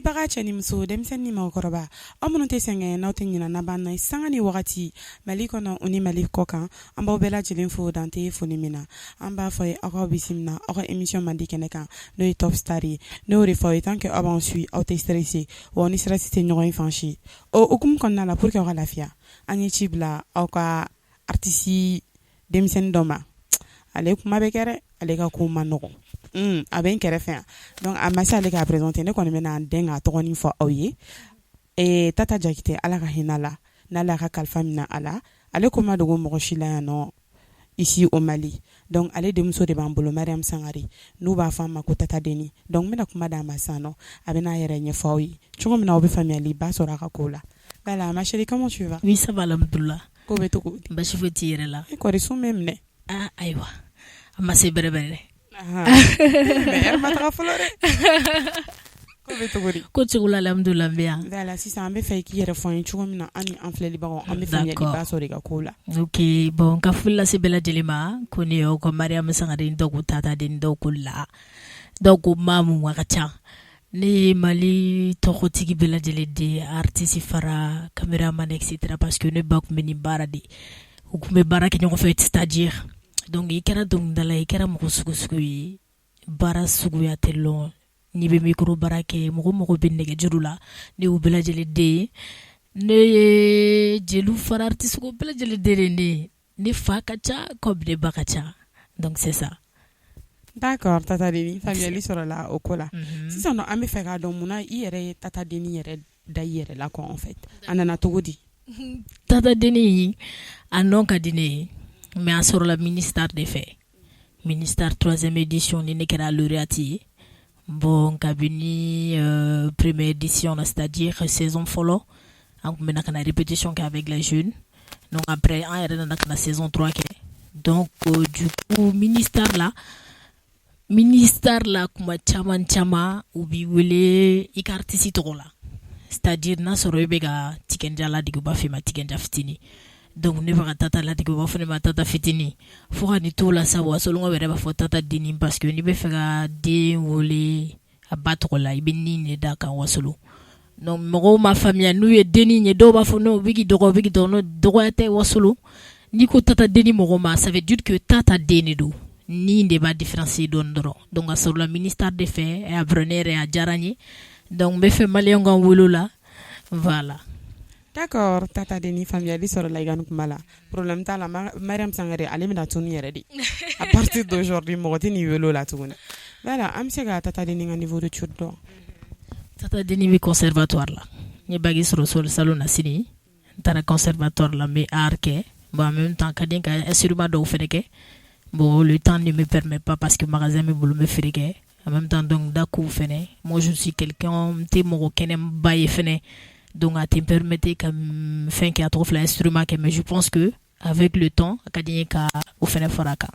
lamɛnnibaga cɛ ni muso denmisɛnnin ni mɔgɔkɔrɔba aw minnu tɛ sɛgɛn n'aw tɛ ɲinɛ laban na sanga ni wagati Mali kɔnɔ o ni Mali kɔ kan an b'aw bɛɛ lajɛlen fo dan tɛ foli min na an b'a fɔ aw ka bisimila aw ka émission mandi kɛnɛ kan n'o ye Top Star ye n'o de fɔ tant que aw b'an suit aw tɛ stressé wa ni stress tɛ ɲɔgɔn fan si o hukumu kɔnɔna la pour que aw ka lafiya an ye ci bila aw ka artiste denmisɛnnin dɔ ma ale kuma bɛ kɛ dɛ ale ka ko man nɔgɔn a bɛ n kɛrɛfɛ yan donc a ma se ale k'a présenter ne kɔni bɛna n dɛn k'a tɔgɔnin fɔ aw ye Tata Jakite ala ka hinɛ la n'ala ka kalifa minɛ a la ale ko ma dogo mɔgɔ si la yan nɔ ici au Mali donc ale denmuso de b'an bolo Mariam Sangare n'u b'a fɔ a ma ko Tata Deni donc n bɛna kuma d'a ma sisan nɔ a bɛna a yɛrɛ ɲɛfɔ aw ye cogo min na aw bɛ faamuyali ba sɔrɔ a ka ko la voilà ma chérie comment tu vas? Oui ça va alhamdoulilah ko bɛ cogo di? Basi foyi t'i yɛrɛ la kɔri sun bɛ minɛ ayiwa a ma se bɛrɛbɛrɛ dɛ mais yɛrɛ ma taga fɔlɔ dɛ ko bɛ cogo di? ko cogo la alhamdoulilah n bɛ yan voilà sisan an bɛ fɛ i k'i yɛrɛ fɔ an ye cogo min na an ni an filɛlibagaw an bɛ faamuyali ba sɔrɔ i ka ko la ok bon ka foli lase bɛɛ lajɛlen ma ko ne y'aw ka Mariam Sangare dɔw ko Tata Deni dɔw ko la dɔw ko Mamu a ka ca ne ye Mali tɔgɔtigi bɛɛ lajɛlen de artiste fara cameraman etc parce que ne ba tun bɛ nin baara de u tun bɛ baara kɛ ɲɔgɔn fɛ c'est-à-dire donc i kɛra dɔnkilidala i kɛra mɔgɔ sugu ye baara suguya tɛ lɔn n'i bɛ micro baara kɛ mɔgɔ bɛ nɛgɛjuru la ne y'u bɛɛ lajɛlen den ye ne ye jeliw fara artiste ko bɛɛ lajɛlen den de ne fa ka ca comme ne ba ka ca donc c'est ça. D'accord Tata Deni faamuyali sɔrɔla o ko la sisan nɔ an bɛ fɛ k'a dɔn munna i yɛrɛ ye Tata Deni yɛrɛ da i yɛrɛ la quoi en fait a nana cogo di? Tata Deni a nom ka di ne ye mais a sɔrɔla ministère de fɛ ministère 3e édition ni ne kɛra lauréate ye bon kabini première édition na c'est-à-dire saison fɔlɔ an tun bɛna ka na répétition kɛ avec les jeunes donc après an yɛrɛ nana ka na saison 3 kɛ donc du coup ministère la kuma caman u b'i wele i ka artiste tɔgɔ la c'est-à-dire n'a sɔrɔ i bɛ ka tigɛnja ladege u b'a fɔ i ma tigɛnja fitini donc ne bɛ ka Tata ladege u b'a fɔ ne ma Tata fitini fo ka nin t'o la sa wasolongo yɛrɛ b'a fɔ Tata Deni parce que n'i bɛ fɛ ka den wele a ba tɔgɔ la i bɛ nin de d'a kan wasolo donc mɔgɔw ma faamuya n'u ye Deni ye dɔw b'a fɔ non u bɛ k'i dɔgɔ dɔgɔya tɛ wasolo n'i ko Tata Deni mɔgɔ ma ça veut dire que Tata Deni don ni de b'a différencier dɔɔni dɔrɔn donc a sɔrɔla ministère de fɛ a vrai ne yɛrɛ a diyara n ye donc n bɛ fɛ maliyɛnw ka wele o la voilà. D'accord Tata Deni faamuyali sɔrɔla i ka nin kuma la problème t'a la Mariam Sangare ale bɛna tunu yɛrɛ de à partir d'aujourd'hui mɔgɔ tɛ nin wele o la tuguni voilà an bɛ se ka Tata Deni ka niveau de étude dɔn. Tata Deni bɛ conservatoire la n ye bac sɔrɔ Sol Salon na sini n taara conservatoire la n bɛ art kɛ bon en même temps ka di n ka instrument dɔw fɛnɛ kɛ bon le temps ne me permet pas parce que magasin bɛ bolo n bɛ feere kɛ en même temps donc dako fɛnɛ moi je suis quelqu'un n tɛ mɔgɔ kɛnɛba ye fɛnɛ donc a te permettre ka fɛn kɛ a tɔgɔ fila instrument kɛ mais je pense que avec le temps a ka di n ye ka o fɛnɛ fara a kan.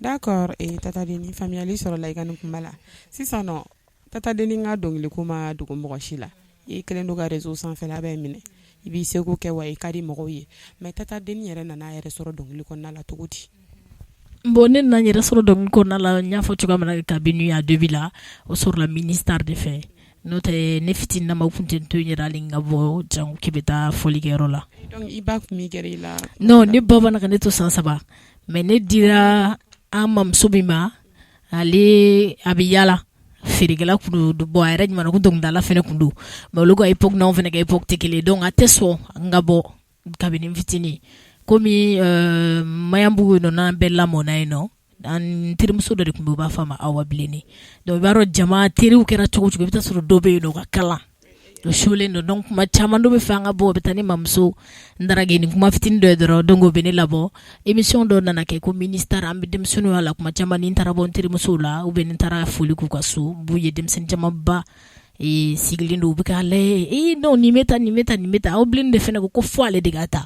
D'accord Tata Deni faamuyali sɔrɔla i ka nin kuma la sisan nɔ Tata Deni ka dɔnkiliko ma dogo mɔgɔ si la i kɛlen don ka réseau sanfɛla bɛɛ minɛ i b'i seko kɛ wa i ka di mɔgɔw ye mais Tata Deni yɛrɛ nana a yɛrɛ sɔrɔ dɔnkili kɔnɔna la cogo di? Bon ne nana n yɛrɛ sɔrɔ dɔnkili kɔnɔna la n y'a fɔ cogoya min na kabini a début la o sɔrɔla ministère de fɛ n'o tɛ ne fitini nama tun tɛ n to n yɛrɛ hali n ka bɔ jango k'i bɛ taa fɔlikɛyɔrɔ la. Donc i ba tun b'i gɛrɛ i la? Non ne ba bana ka ne to san 3 mais ne dira an mamuso min ma ale a bɛ yaala feerekɛla kun don bon a yɛrɛ ɲuman ko dɔnkilidala fɛnɛ kun don mais olu ka époque n'anw fɛnɛ ka époque tɛ kelen donc a tɛ sɔn n ka bɔ kabini n fitini komi Mayanbugu yen nɔ n'an bɛɛ lamɔna yen nɔ an terimuso dɔ de tun bɛ u b'a fɔ a ma Awa Bilenni donc i b'a dɔn jama teriw kɛra cogo cogo i bɛ taa sɔrɔ dɔ bɛ yen nɔ o ka kalan o sulen don donc kuma caman dɔ bɛ fɛ an ka bɔ o bɛ taa ni mamuso n darage ni kuma fitini dɔ ye dɔrɔn donc o bɛ ne labɔ émission dɔ nana kɛ ko ministère an bɛ denmisɛnninw y'a la kuma caman ni n taara bɔ n terimusow la ou bien ni n taara foli k'u ka so n b'u ye denmisɛnnin camanba sigilen don u bɛ k'a lajɛ non nin bɛ tan Awa Bilenni de fɛnɛ ko fo ale de ka taa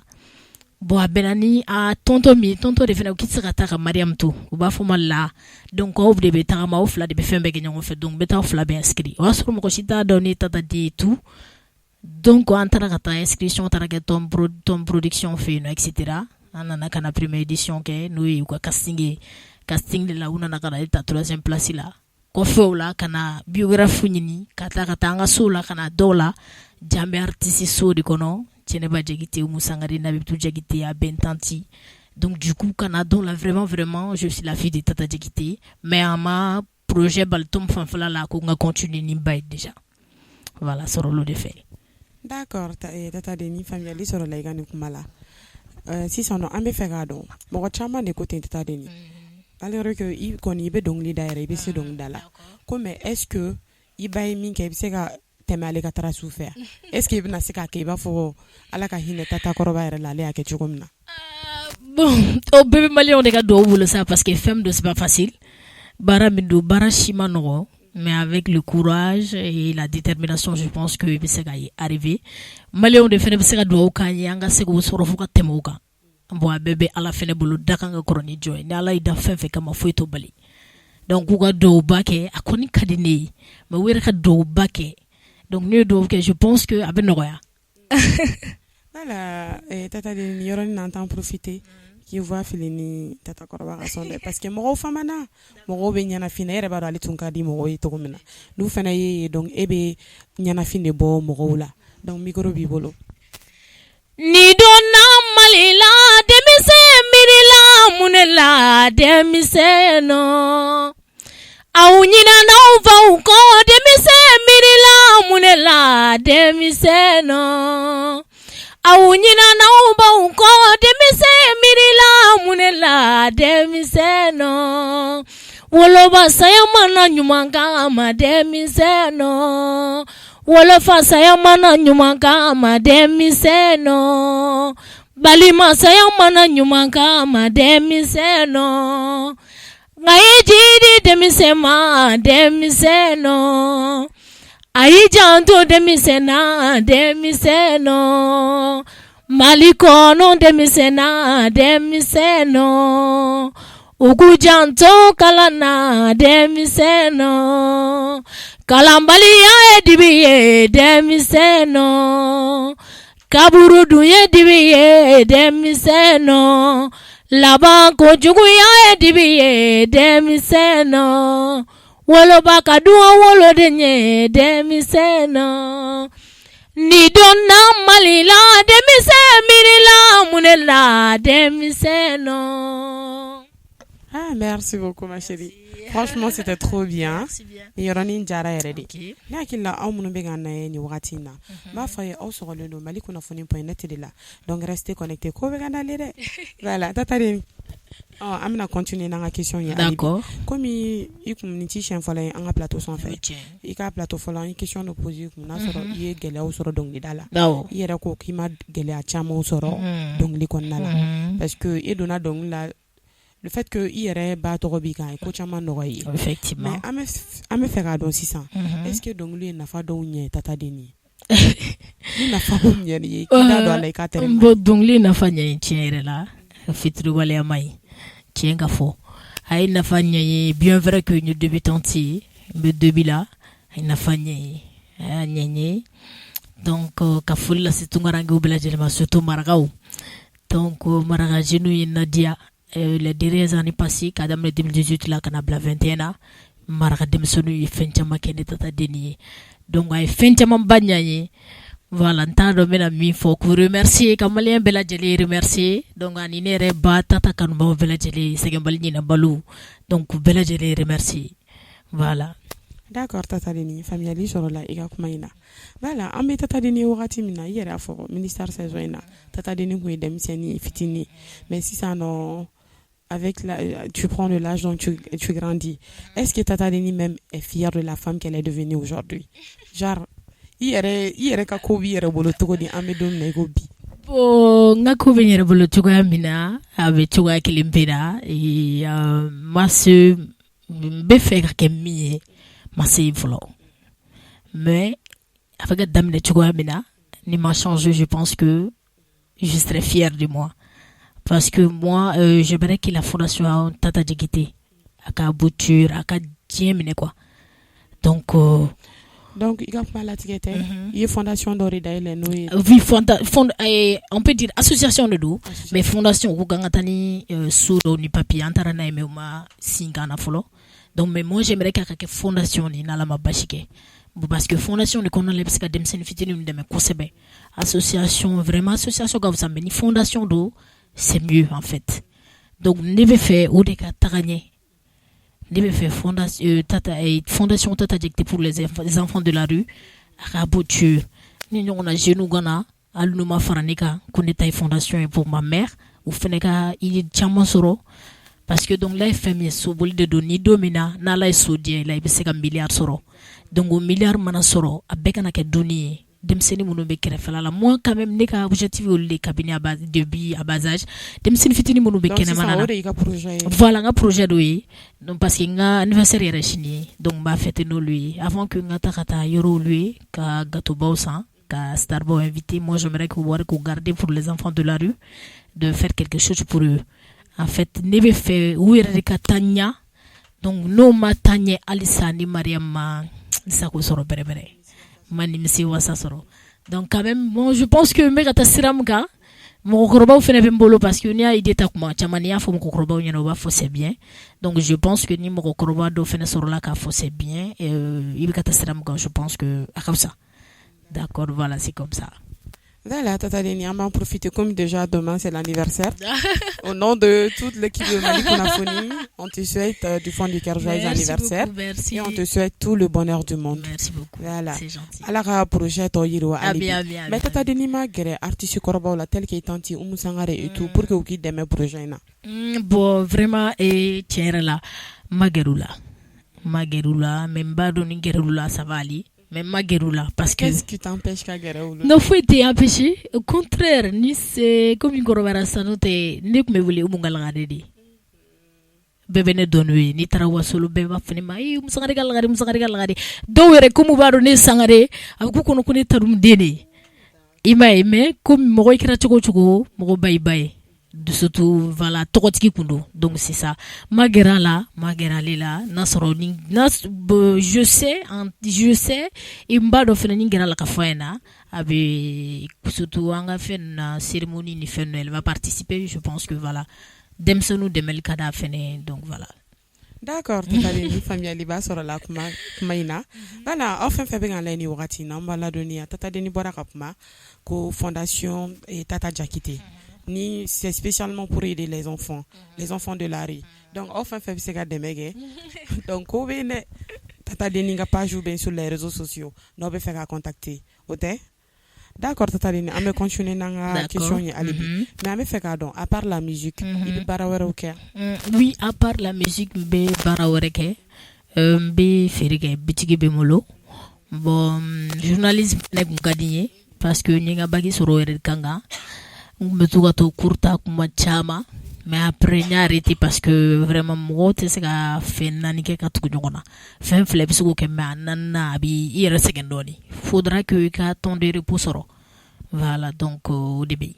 bon a bɛnna ni a tonton de fɛnɛ k'i tɛ se ka taa ka Mariam to u b'a fɔ ma la donc aw de bɛ tagama aw fila de bɛ fɛn bɛɛ kɛ ɲɔgɔn fɛ donc n bɛ taa fila bɛɛ inscrit o y'a sɔrɔ mɔgɔ si t'a dɔn ne Tata Deni et tout donc an taara ka taa inscription taara kɛ Tom Production fɛ yen nɔ etc an nana ka na première édition kɛ n'o ye u ka casting de la u nana ka na ne ta 3e place la kɔfɛ o la ka na biographe ɲini ka taa an ka so la ka na dɔw la Jambe artiste so de kɔnɔ Cɛnɛba Diakité Oumou Sangaré Nabitou Diakité a Bentanti. Donc du coup kana dɔw la vraiment je suis la fille de Tata Diakité mais en ma projet baltom fanfala la ko nga continuer ni bay déjà voilà sɔrɔ lo de fait. D'accord Tata Deni famille sɔrɔ la igani kuma la sisan an bɛ fɛ k'a dɔn mɔgɔ caman de ko ten Tata Deni alors que i kɔni i bɛ dɔnkili da yɛrɛ i bɛ se dɔnkili da la ko mais est-ce que i ba ye min kɛ i bɛ se ka tɛmɛ ale ka taara su fɛ est-ce que i bɛna se k'a kɛ i b'a fɔ ala ka hinɛ Tata kɔrɔba yɛrɛ la ale y'a kɛ cogo min na. Bon au bébé malien de ka duwawu bolo ça parce que femme de c'est pas facile bara min do bara si ma nɔgɔ mais avec le courage et la détermination je pense que i bɛ se ka y arriver malien de fɛnɛ bɛ se ka duwawu k'an ye an ka se k'o sɔrɔ fo ka tɛmɛ o kan bon a bɛɛ bɛ ala fɛnɛ bolo da kan ka kɔrɔ ni jɔn ye ni ala y'i da fɛn fɛn kama foyi t'o bali donc k'u ka duwawuba kɛ a kɔni ka di ne ye mais u yɛrɛ ka duwawuba kɛ donc ne ye duwawu kɛ je pense que a bɛ nɔgɔya. Voilà Tata Deni yɔrɔnin na an t'en profiter k'i voit fili ni Tata kɔrɔba ka son dɛ parce que mɔgɔw famana mɔgɔw bɛ ɲɛnafin na e yɛrɛ b'a dɔn ale tun ka di mɔgɔw ye cogo min na n'u fana ye donc e bɛ ɲɛnafin de bɔ mɔgɔw la donc micro b'i bolo. Ni donna Mali la denmisɛn miirila mun de la denmisɛnnɔ aw ɲinan'aw faw kɔ denmisɛn miirila mun de la denmisɛnnɔ aw ɲinan'aw baw kɔ denmisɛn miirila mun de la denmisɛnnɔ woloba saya mana ɲuman k'a ma denmisɛnnɔ wolofa saya mana ɲuman k'a ma denmisɛnnɔ balima saya mana ɲuman k'a ma denmisɛnnɔ nka i jidi denmisɛn ma denmisɛnnɔ a y'i janto denmisɛn na denmisɛnnɔ Mali kɔnɔ denmisɛn na denmisɛnnɔ u k'u janto kalan na denmisɛnnɔ kalanbaliya ye dibi ye denmisɛnnɔ kaburu dun ye dibi ye denmisɛnnɔ laban kojuguya ye dibi ye denmisɛnnɔ woloba ka duwa woloden ye denmisɛnnɔ ni donna Mali la denmisɛn miirila mun de la denmisɛnnɔ. Ah, merci beaucoup ma chérie. Franchement, c'était trop bien. Yɔrɔnin diyara yɛrɛ de. Ne hakili la aw minnu bɛ k'an lamɛn nin wagati in na, n b'a fɔ a ye aw sɔgɔlen don Mali kunnafoni.net de la. Donc restez connectés. Ko bɛ ka d'ale dɛ. Voilà, Tata Deni. An bɛna continuer n'an ka question ye. D'accord. Komi i kun nin ci siɲɛ fɔlɔ ye an ka plateau sanfɛ. I ka plateau fɔlɔ an ye question dɔ poser i kun n'a sɔrɔ i ye gɛlɛyaw sɔrɔ dɔnkilida la. I yɛrɛ ko k'i ma gɛlɛya camanw sɔrɔ dɔnkili kɔnɔna la. Parce que i donna dɔnkili la le fait que i yɛrɛ ba tɔgɔ b'i kan ko caman nɔgɔ ye. Effectivement. Mais an bɛ fɛ k'a dɔn sisan est-ce que dɔnkili ye nafa dɔw ɲɛ Tata Deni ni nafa dɔw ɲɛ ye k'i da don a la i k'a tɛrɛma. Bon dɔnkili nafa ɲɛ ye tiɲɛ yɛrɛ la fitiriwaleya ma ɲi tiɲɛ ka fɔ a ye nafa ɲɛ ye bien vrai que n ye débutante ye n bɛ début la a ye nafa ɲɛ ye a y'a ɲɛ n ye donc ka foli lase tunkarankew bɛɛ lajɛlen ma surtout marakaw donc maraka jeunes ye na diya les dernières années passées k'a daminɛ 2018 la ka na bila 21 na maraka denmisɛnninw ye fɛn caman kɛ ne Tata Deni ye donc a ye fɛn caman ba ɲɛ ye voilà n t'a dɔn n bɛna min fɔ k'u remercier ka maliyɛn bɛɛ lajɛlen remercier donc ani ne yɛrɛ ba Tata kanubaw bɛɛ lajɛlen sɛgɛnbali ɲinɛbaliw donc k'u bɛɛ lajɛlen remercier voilà. D'accord Tata Deni faamuyali sɔrɔla i ka kuma in na voilà an bɛ Tata Deni ye wagati min na i yɛrɛ y'a fɔ ministère saison in na Tata Deni kun ye denmisɛnnin ye fitinin mais sisan nɔ avec tu prends de l'âge donc tu grandis est-ce que Tata Deni même est fière de la femme qu'elle est devenue aujourd'hui genre i yɛrɛ ka ko b'i yɛrɛ bolo cogo di an bɛ don min na i ko bi. Bon n ka ko bɛ n yɛrɛ bolo cogoya min na a bɛ cogoya kelen bɛɛ la ma se n bɛ fɛ ka kɛ min ye ma se yen fɔlɔ mais a bɛ ka daminɛ cogoya min na ni ma changé je pense que je serais fière de moi parce que moi j'aimerais que la fondation Tata Diakité a ka bouture a ka diɲɛ minɛ quoi donc i ka kuma latigɛ tɛ i ye fondation dɔ de dayɛlɛ n'o ye oui on peut dire association de do mais fondation ko kan ka taa ni so dɔw ni papier an taara n'a ye mais u ma sin k'an na fɔlɔ Donc mais moi j'aimerais qu'il y ait une fondation ni nala mabashike. Parce que fondation de konna lebska demsen fitini ndeme kosebe. Association vraiment association ga vous ni fondation do c'est mieux en fait. Donc ne be fait ou de ka tagagne. Ne be fait fondation tata jekte pour les enfants de la rue. Raboture. Ni on a genou gana alunuma faranika kuneta fondation pour ma mère ou feneka il chama soro. Parce que donc là il fait mieux soboli de doni domina na la sodien la ibese ka milliard soro. Donc au milliard mana soro abeka na ke doni demseni munu be kerefala la moi quand même ne ka objectif au le cabinet à base de bi à bas âge demseni fitini munu be kene mana voilà un projet do yi donc parce que nga anniversaire yere chini donc ba fête no lui avant que nga takata yoro lui ka gâteau bausan ka starbo invité moi j'aimerais que voir qu'on garder pour les enfants de la rue de faire quelque chose pour eux. En fait nebe fait ouire katanya donc no matanye alisa ni mariama sako soro berebere mani misi wasa soro donc quand même bon je pense que me gata siramga mo koroba ou fene bembolo parce que ni a idée takuma chamania fo mo koroba ou nyano ba fo c'est bien donc je pense que ni mo koroba do fene soro la ka fo c'est bien et il gata siramga je pense que comme ça d'accord voilà c'est comme ça. Voilà, Tata Deni, on va en profiter comme déjà demain c'est l'anniversaire. Au nom de toute l'équipe de Mali Konafoni, on te souhaite du fond du cœur joyeux anniversaire. Merci. Et on te souhaite tout le bonheur du monde. Merci beaucoup. Voilà. C'est gentil. Alors, projet Toyiro Ali. Bien. Mais Tata Deni magere artiste korba la tel qui tanti umusangare et tout pour que vous quittez mes projets na. Bon, vraiment et tiens là, magerula, même pas donner gerula ça va aller. Mais magerula parce que qu'est-ce qui t'empêche qu'à gerula? Non, faut être empêché. Au contraire, ni c'est comme une gorobara sanote, ni que me voulez ou mungalagade. Bébé ne donne ni tarawa solo bébé finima. Musangare galagade. Do yere comme baro ne sangare. Aku kono kone tarum dene. Ima eme comme mo ikira choko mo bye. De surtout voilà tokotiki kundo donc c'est ça magera lela nasroni je sais imba do fena ngera la kafaena abi surtout anga fena cérémonie ni fena elle va participer je pense que voilà demsonu demel kada fene donc voilà. D'accord, Tata Deni famille liba soro la kumaina. Voilà, enfin fait bien la ni wakati na mbala dunia Tata Deni bora kapma ko fondation et Tata Jakite. Ni c'est spécialement pour aider les enfants de la rue. Donc enfin fait c'est garder mege. Donc ne Tata Deni nga page ou bien sur les réseaux sociaux. No be faire contacter. OK? D'accord Tata Deni, on va continuer na question ni alibi. Mais on va faire donc à part la musique, il barawere OK? Oui, à part la musique be barawere ke be ferige bitigi be molo. Bon journalisme nek ngadiye parce que ni nga bagi soro ere kanga. Metuga to kurta kuma chama mais après j'ai arrêté parce que vraiment moi tu sais ka fenna ni ke ka tuku jongona fen flep suko ke manana bi ire secondoni faudra que ka ton de repos voilà donc au début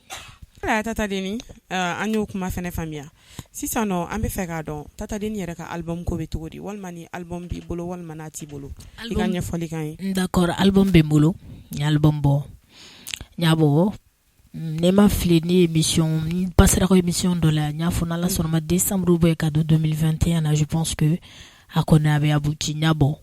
voilà Tata Deni anyo kuma fene famia si ça non ambe feka don Tata Deni yere ka album ko be tugodi walmani album bi bolo walmanati bolo iganya foli kan d'accord album be bolo ni album bo nyabo Nema Fleni émission, passera à émission de la Niafona la sur décembre 2021, je pense que à qu'on avait abouti Niabo,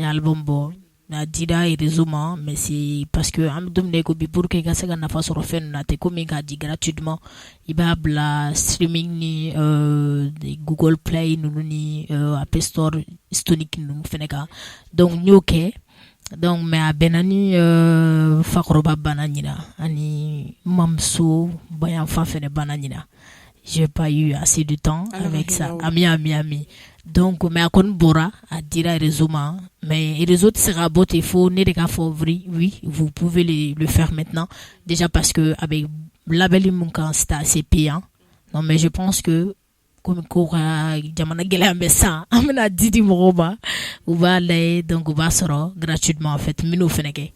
album bon, na dira et résumé, mais c'est parce que am domne ko bi pour que gasa na fa sur fen na te comme ga di gratuitement, iba la streaming ni Google Play ni App Store stonique nous feneka. Donc nyoke donc mais a benani fakroba bananina ani mamso bayan fa fene bananina j'ai pas eu assez de temps avec ça ami donc mais akon bora a dire résumé mais les autres sera bot il faut ne de oui vous pouvez le faire maintenant déjà parce que avec label mon c'était assez payant non mais je pense que comme kora jamana gelambe ça amena didi moroba ou va aller donc on va soro gratuitement en fait mino feneke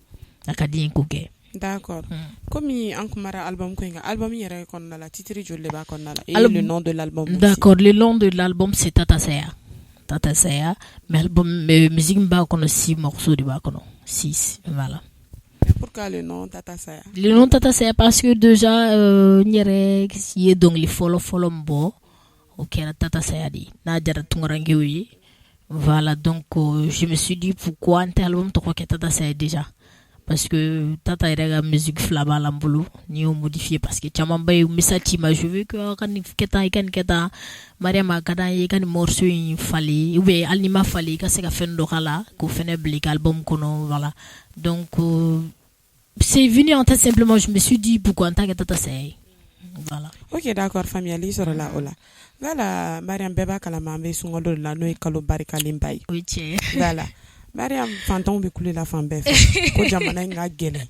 akadi nkoke d'accord comme en kumara album ko nga album yere kon na la titre jolle ba kon na la et le nom de l'album d'accord le nom de l'album c'est Tata Saya mais album musique ba kon 6 morceaux de ba kon 6 voilà. Mais pourquoi le nom Tata Saya? Le nom Tata Saya parce que déjà nyere qui donc les follow mbo OK la Tata Saya di na jara tungarange wi Voilà, donc je me suis dit pourquoi un tel album tɔgɔ kɛ Tata Saya déjà. Parce que Tata yɛrɛ ka musique fila b'a la n bolo n'i y'o modifié parce que caman ba ye message ci ma je veux que ka nin kɛ tan i ka nin kɛ tan Mariama ka d'an ye i ka nin morceau in falen ou bien hali n'i ma falen i ka se ka fɛn dɔ k'a la k'o fɛnɛ bila i ka album kɔnɔ voilà donc c'est venu en tête simplement je me suis dit pourquoi en tant que Tata Saya ye voilà. Ok d'accord faamuyali sɔrɔla o la wala Mariam bɛɛ b'a kalama an bɛ sunkalo de la n'o ye kalo barikalenba ye o ye tiɲɛ ye wala Mariam fantanw bɛ kule la fan bɛɛ fɛ ko jamana in ka gɛlɛn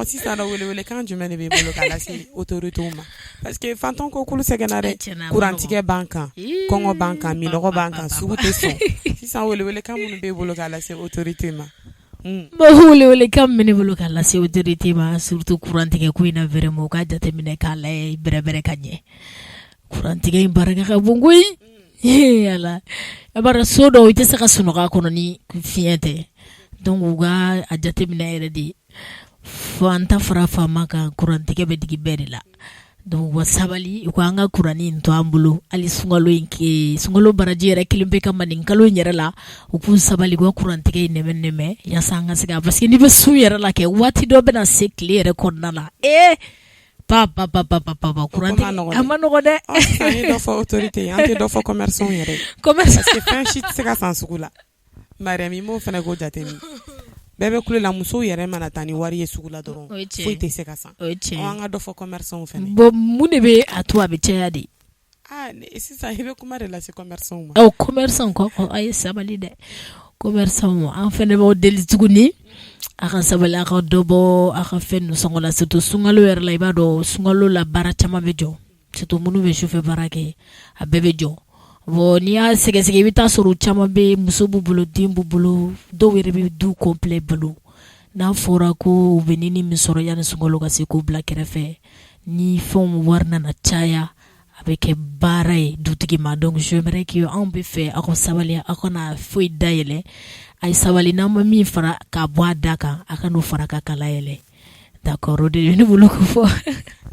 sisan nɔ welewele kan jumɛn de b'i bolo k'a lase autorités ma parce que fantanw ko kulu sɛgɛnna dɛ kurantigɛ b'an kan kɔngɔ b'an kan minɔgɔ b'an kan sugu tɛ sɔn sisan welewele kan minnu b'i bolo k'a lase autorités ma bon welewele kan min bɛ ne bolo k'a lase autorités ma surtout kurantigɛ ko in na vraiment u ka jateminɛ k'a layɛ bɛrɛbɛrɛ ka ɲɛ kurantigɛ in barika ka bon koyi ala a b'a dɔn so dɔw i tɛ se ka sunɔgɔ a kɔnɔ ni fiɲɛ tɛ donc u ka a jateminɛ yɛrɛ de fo an ta fara faama kan kurantigɛ bɛ digi bɛɛ de la donc u ka sabali u ka an ka kurani in to an bolo hali sunkalo baraji yɛrɛ kelen bɛ kama nin kalo in yɛrɛ la u k'u sabali u ka kurantigɛ in nɛmɛ yaasa an ka se ka parce que n'i bɛ sun yɛrɛ la kɛ waati dɔ bɛna se tile yɛrɛ kɔnɔna la papa kurantigɛ a ma nɔgɔ dɛ an ye dɔ fɔ autorité an tɛ dɔ fɔ commerçant yɛrɛ parce que fɛn si tɛ se ka san sugu la Mariam i m'o fɛnɛ k'o jateminɛ bɛɛ bɛ kule la musow yɛrɛ mana taa ni wari ye sugu la dɔrɔn foyi tɛ se ka san an ka dɔ fɔ commerçant fɛnɛ bon mun de bɛ a to a bɛ caya de sisan i bɛ kuma de lase commerçant ma commerçant kɔ a ye sabali dɛ commerçant an fɛnɛ b'aw deli tuguni a ka sabali a ka dɔ bɔ a ka fɛn sɔngɔ la surtout sunkalo yɛrɛ la i b'a dɔn sunkalo la baara caman bɛ jɔ surtout minnu bɛ sufɛ baara kɛ a bɛɛ bɛ jɔ bon n'i y'a sɛgɛsɛgɛ i bɛ taa sɔrɔ caman bɛ muso b'u bolo den b'u bolo dɔw yɛrɛ bɛ du complet balo n'a fɔra ko u bɛ ɲini min sɔrɔ yanni sunkalo ka se k'u bila kɛrɛfɛ ni fɛnw wari nana caya a bɛ kɛ baara ye dutigi ma donc j'aimerais que anw bɛ fɛ aw ka sabali aw kana foyi dayɛlɛ a ye sabali n'an ma min fara k'a bɔ a da kan a ka n'o fara ka kala yɛlɛ d'accord o de ye ne bolo ko fɔ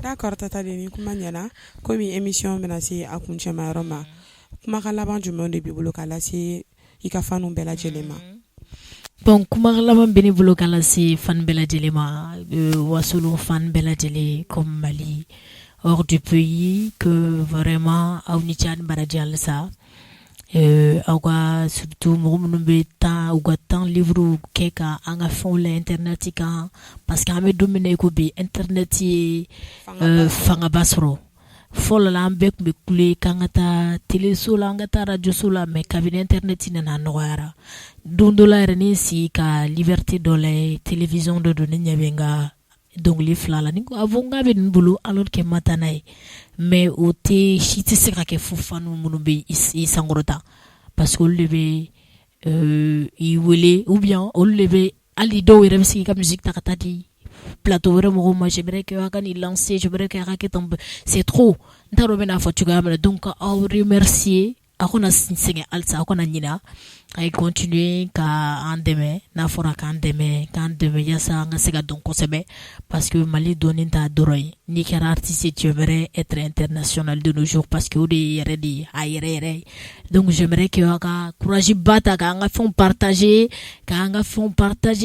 d'accord Tata ni kuma ɲɛna komi émission bɛna se a kuncɛmayɔrɔ ma kumakan laban jumɛn de b'i bolo k'a lase i ka fanu bɛɛ lajɛlen ma bon kumakan laban bɛ ne bolo k'a lase fanu bɛɛ lajɛlen ma wasolo fanu bɛɛ lajɛlen comme Mali hors du pays que vraiment aw ni ce ani baraji halisa aw ka surtout mɔgɔ minnu bɛ u ka temps libre kɛ ka an ka fɛnw la internet kan parce que an bɛ don min na i ko bi internet ye fangaba sɔrɔ fɔlɔ la an bɛɛ tun bɛ kule k'an ka taa teleso la an ka taa radioso la mais kabini internet nana nɔgɔyara don dɔ la yɛrɛ ne sigi ka liberté dɔ la télévision dɔ don ne ɲɛ bɛ n ka dɔnkili fila la ni ko a fɔ n k'a bɛ nin bolo alors que n ma taa n'a ye mais o tɛ si tɛ se ka kɛ fo fanu minnu bɛ i sankɔrɔta parce que olu de bɛ i wele ou bien olu de bɛ hali dɔw yɛrɛ bɛ se k'i ka musique ta ka taa di plateau wɛrɛ mɔgɔw ma j'aimerais que aw ka nin lancer j'aimerais que aw ka kɛ tan c'est trop n t'a dɔn bɛ n'a fɔ cogoya min na donc aw remercier aw kana sɛgɛn halisa aw kana ɲina a ye continuer ka an dɛmɛ n'a fɔra k'an dɛmɛ yaasa an ka se ka dɔn kosɛbɛ parce que Mali dɔnni t'a dɔrɔn ye n'i kɛra artiste tu aimerais être international de nos jours parce que o de ye yɛrɛ de ye a yɛrɛ yɛrɛ ye donc j'aimerais que aw ka courage ba ta k'an ka fɛnw partager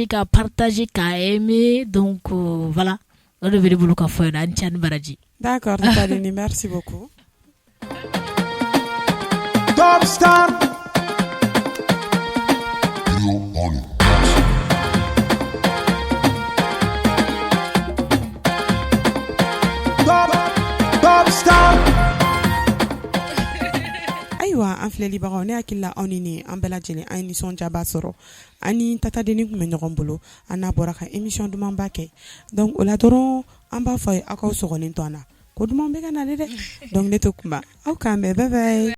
ka partager ka aimer donc voilà o de bɛ ne bolo ka fɔ yan an cɛ ni baraji d'accord Tadeni merci beaucoup Top Star. Top Star. Ayiwa an filɛlibagaw ne hakili la aw ni an bɛɛ lajɛlen an ye nisɔndiyaba sɔrɔ ani Tata Deni tun bɛ ɲɔgɔn bolo an n'a bɔra ka émission dumanba kɛ donc o la dɔrɔn an b'a fɔ a ye aw k'aw sɔgɔlen to an na ko duman bɛ ka nale dɛ donc ne tɛ kuma aw k'an bɛn bye bye